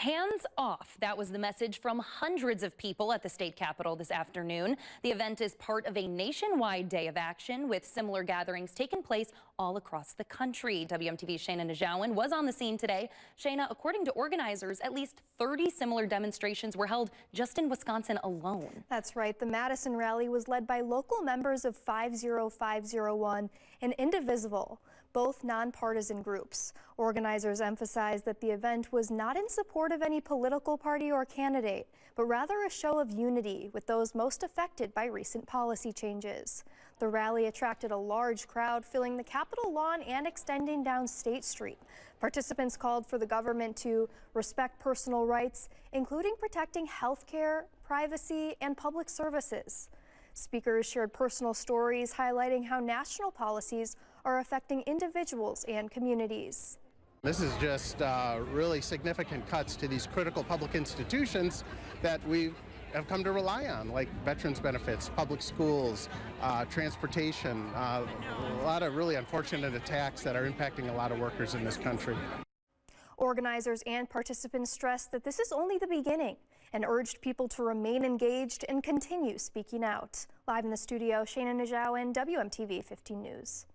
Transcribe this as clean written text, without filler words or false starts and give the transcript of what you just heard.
Hands off. That was the message from hundreds of people at the state capitol this afternoon. The event is part of a nationwide day of action with similar gatherings taking place all across the country. WMTV's Shayna Najawan was on the scene today. Shayna, according to organizers, at least 30 similar demonstrations were held just in Wisconsin alone. That's right. The Madison rally was led by local members of 50501 and Indivisible, both nonpartisan groups. Organizers emphasized that the event was not in support of any political party or candidate, but rather a show of unity with those most affected by recent policy changes. The rally attracted a large crowd, filling the Capitol lawn and extending down State Street. Participants called for the government to respect personal rights, including protecting health care, privacy, and public services. Speakers shared personal stories highlighting how national policies are affecting individuals and communities. This is just really significant cuts to these critical public institutions that we have come to rely on, like veterans benefits, public schools, transportation, a lot of really unfortunate attacks that are impacting a lot of workers in this country. Organizers and participants stressed that this is only the beginning and urged people to remain engaged and continue speaking out. Live in the studio, Shayna Najawan, WMTV 15 News.